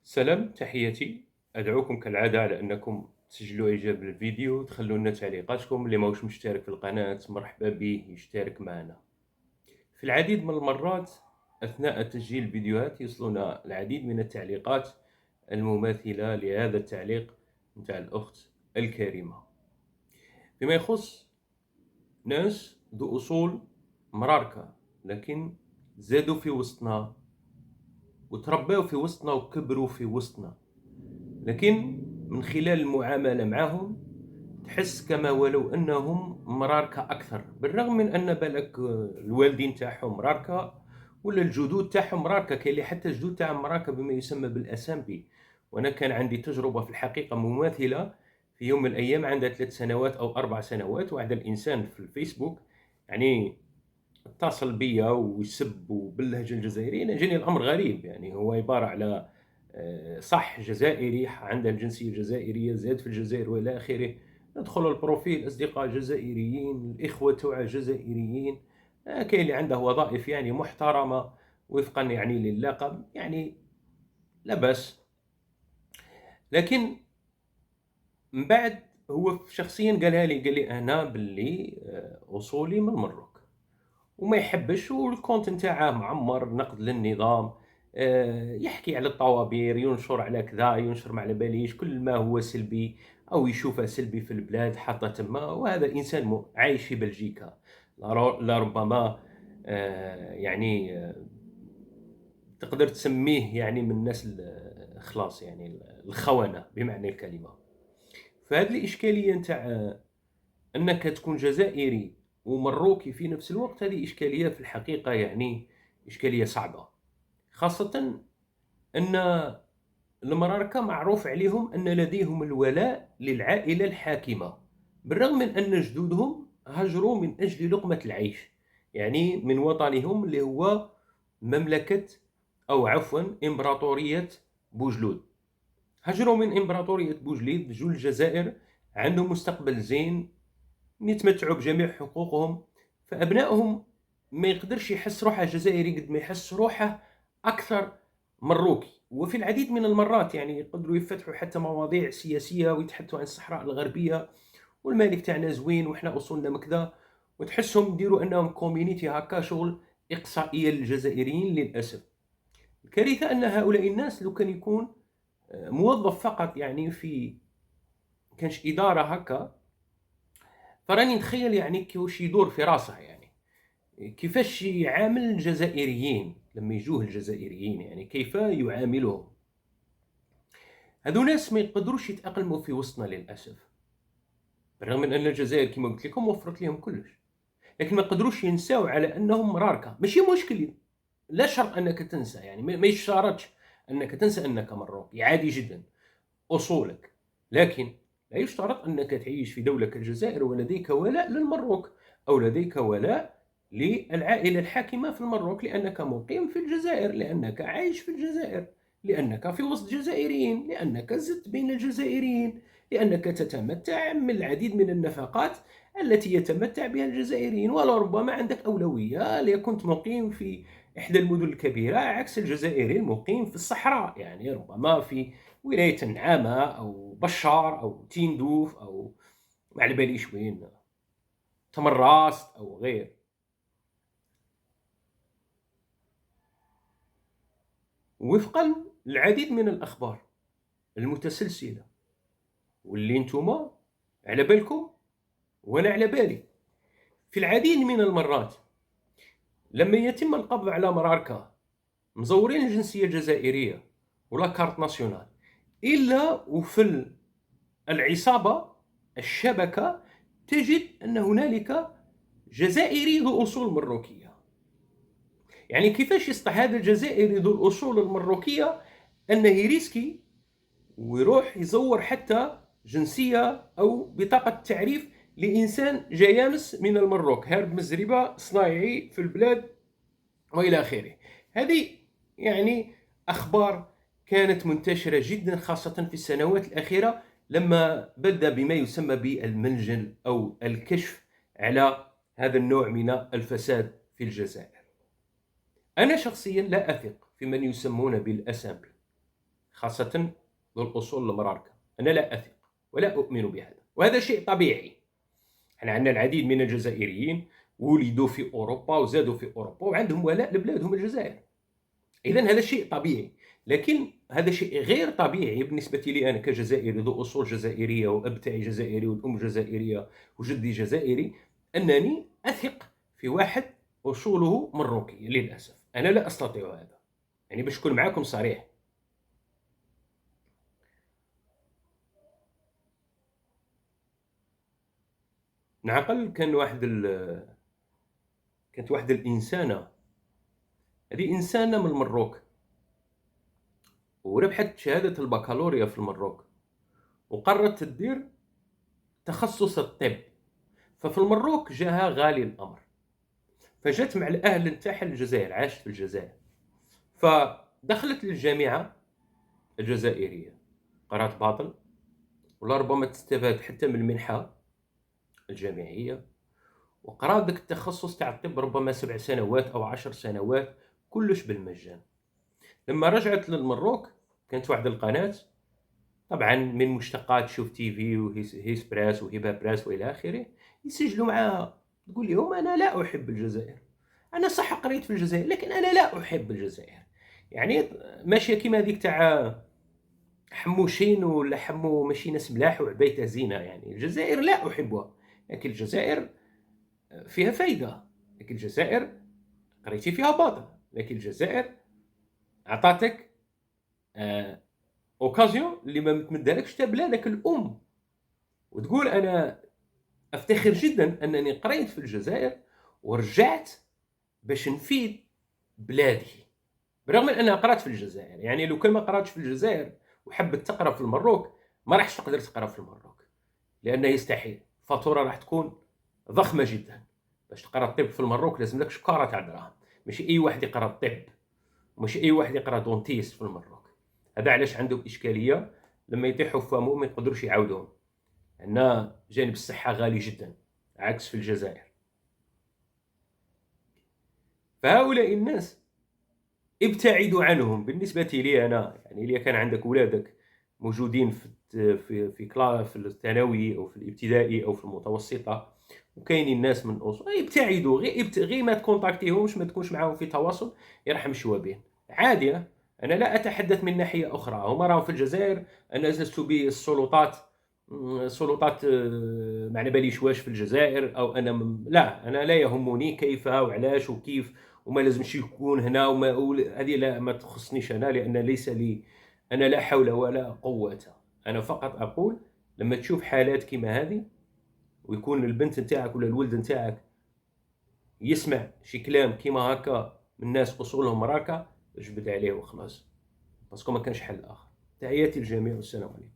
سلام تحياتي. أدعوكم كالعادة على أنكم تسجلوا إعجاب بالفيديو، تخلوا لنا تعليقاتكم. اللي ماهوش مشترك في القناة مرحبا به يشترك معنا. في العديد من المرات أثناء تسجيل الفيديوهات يصلنا العديد من التعليقات المماثلة لهذا التعليق متاع الأخت الكريمة فيما يخص ناس ذو أصول مراركة، لكن زادوا في وسطنا وتربوا في وسطنا وكبروا في وسطنا، لكن من خلال المعاملة معهم تحس كما ولو أنهم مراركة أكثر، بالرغم من أن بالك الوالدين تاعهم مراركة ولا الجدود تاعهم مراركة. كاين اللي حتى الجدود تاعهم مراركة بما يسمى بالأسامبي. وأنا كان عندي تجربة في الحقيقة مماثلة. في يوم من الأيام عندها 3 سنوات أو 4 سنوات، واحد الإنسان في الفيسبوك يعني اتصل بيا ويسب باللهجة الجزائرية. أنا جاني الأمر غريب، يعني هو عبارة على صح جزائري عنده الجنسية الجزائرية، زاد في الجزائر وإلى آخره. ندخل البروفيل أصدقاء جزائريين، الإخوة تاع جزائريين. كاين اللي عنده وظائف يعني محترمة وفقا يعني للقب، يعني لا بأس. لكن من بعد هو شخصيا قال لي أنا باللي أصولي من المروك وما يحبش، والكونت نتاعه معمر نقد للنظام. يحكي على الطوابير، ينشر على كذا، ينشر ما على باليش كل ما هو سلبي أو يشوفه سلبي في البلاد حتى تما. وهذا إنسان عايش في بلجيكا، لربما يعني تقدر تسميه يعني من الناس خلاص يعني الخونة بمعنى الكلمة. فهذه الإشكالية نتاع أنك تكون جزائري ومروكي في نفس الوقت، هذه إشكالية في الحقيقة، يعني إشكالية صعبة، خاصة أن المراركة معروف عليهم أن لديهم الولاء للعائلة الحاكمة، بالرغم من أن جدودهم هاجروا من أجل لقمة العيش، يعني من وطنهم اللي هو مملكة أو عفوا إمبراطورية بوجلود. هاجروا من إمبراطورية بوجليد جو الجزائر، عندهم مستقبل زين، يتمتعوا بجميع حقوقهم. فأبنائهم ما يقدرش يحس روحه جزائري قد ما يحس روحه أكثر مروكي. وفي العديد من المرات يعني يقدروا يفتحوا حتى مواضيع سياسية ويتحدثوا عن الصحراء الغربية والمالك تاعنا زوين وإحنا أصولنا مكذا، وتحسهم يديروا أنهم كوميونيتي هكا شغل إقصائية للجزائريين. للأسف الكارثة أن هؤلاء الناس لو كان يكون موظف فقط يعني في كانش إدارة هكا، فراني نتخيل يعني كيفاش يدور في راسه، يعني كيفاش يعامل الجزائريين لما يجوه الجزائريين، يعني كيف يعاملهم. هذو ناس ما يقدروش يتأقلموا في وسطنا للأسف، بالرغم من أن الجزائر كما قلت لكم وفرت لهم كلش، لكن ما قدروش ينساو على أنهم مراركة. ماشي مشكل، لا شرط أنك تنسى، يعني ما يشترطش أنك تنسى أنك مروكي، عادي جدا أصولك، لكن لا يشترط أنك تعيش في دولة كالجزائر ولديك ولاء للمروك أو لديك ولاء للعائلة الحاكمة في المروك، لأنك مقيم في الجزائر، لأنك عايش في الجزائر، لأنك في وسط جزائريين، لأنك زدت بين الجزائريين، لأنك تتمتع من العديد من النفقات التي يتمتع بها الجزائريين. ولربما عندك أولوية لكنت مقيم في إحدى المدن الكبيرة عكس الجزائري المقيم في الصحراء، يعني ربما في ولاية النعامة أو بشار أو تيندوف أو ما على باليش وين، تمراست أو غير. وفقا للعديد من الأخبار المتسلسلة واللي نتوما على بالكم وأنا على بالي، في العديد من المرات لما يتم القبض على مراركة مزورين الجنسية الجزائرية ولا كارت ناسيونال، إلا وفي العصابة الشبكة تجد أن هنالك جزائري ذو أصول مروكية. يعني كيفاش يصلح هذا الجزائري ذو الأصول المروكية أنه يريسكي ويروح يزور حتى جنسية أو بطاقة تعريف لإنسان جاي أمس من المروك، هارب مزربة صنايعي في البلاد وإلى آخره. هذه يعني أخبار كانت منتشرة جدا، خاصة في السنوات الأخيرة لما بدأ بما يسمى بالمنجل أو الكشف على هذا النوع من الفساد في الجزائر. أنا شخصيا لا أثق في من يسمون بالأسامبل، خاصة ذو الأصول المراركة. أنا لا أثق ولا أؤمن بهذا، وهذا شيء طبيعي. احنا عندنا العديد من الجزائريين ولدوا في أوروبا وزادوا في أوروبا وعندهم ولاء لبلادهم الجزائر. إذن هذا شيء طبيعي، لكن هذا شيء غير طبيعي بالنسبة لي أنا كجزائري ذو أصول جزائرية وأب تاعي جزائري والأم جزائرية وجدي جزائري، أنني أثق في واحد أصوله مروكية. للأسف أنا لا أستطيع هذا، يعني باش نكون معاكم صريح. نعقل كانت واحد الإنسانة، هذه إنسانة من المروك، وربحت شهادة البكالوريا في المروك، وقررت تدير تخصص الطب. ففي المروك جاها غالي الأمر، فجات مع الأهل نتاعها للجزائر، عاشت في الجزائر، فدخلت للجامعة الجزائرية، قرات باطل، ولا ربما تستفاد حتى من المنحة الجامعية، وقرات ذاك التخصص تاع الطب ربما 7 سنوات أو 10 سنوات، كلش بالمجان. لما رجعت للمروك كانت واحد القناة، طبعا من مشتقات شوف تي في وهيس براس وهبة براس وإلى آخره، يسجلوا معها، تقول لهم أنا لا أحب الجزائر، أنا صح قريت في الجزائر لكن أنا لا أحب الجزائر. يعني ماشية كيما هذيك تاع حموشين ولا حمو ماشي ناس ملاح وعبيته زينة. يعني الجزائر لا أحبها، لكن الجزائر فيها فايدة، لكن الجزائر قريتي فيها باطل، لكن الجزائر عطاتك اوكازيون اللي ما متمدالكش حتى بلادك الام، وتقول انا افتخر جدا انني قريت في الجزائر ورجعت باش نفيد بلادي، برغم ان انا قرات في الجزائر. يعني لو كان ما قراتش في الجزائر وحبت تقرا في المروك ما راحش تقدر تقرا في المروك، لانه يستحيل، الفاتوره راح تكون ضخمه جدا. باش تقرا الطب في المروك لازم لك شكاره تاع دراهم، ماشي اي واحد يقرا الطب، ماشي اي واحد يقرا دونتيست في المروك. هذا علاش عندهم اشكاليه لما يطيحوا في فمهم ما يقدروش يعاودوهم. عندنا جانب الصحه غالي جدا عكس في الجزائر. فهؤلاء الناس ابتعدوا عنهم. بالنسبه لي انا، يعني اذا كان عندك اولادك موجودين في الثانوي او في الابتدائي او في المتوسطه وكاينين الناس من اصول، ابتعدوا، غير ما تكونتاكتيهمش، ما تكونش معاهم في تواصل، يرحم شوابين عادي. انا لا اتحدث من ناحيه اخرى، هما راهم في الجزائر، انا لست بالسلطات سلطات ما على باليش واش في الجزائر، او انا لا، انا لا يهمني كيف وعلاش وكيف وما لازمش يكون هنا هذه لا ما تخصنيش انا، لان ليس لي، انا لا حول ولا قوه. انا فقط اقول لما تشوف حالات كما هذه ويكون البنت نتاعك ولا الولد نتاعك يسمع شي كلام كيما هكا من ناس اصولهم راكا، اجبد عليه وخلاص، باسكو ما كانش حل اخر. تحياتي للجميع والسلام عليكم.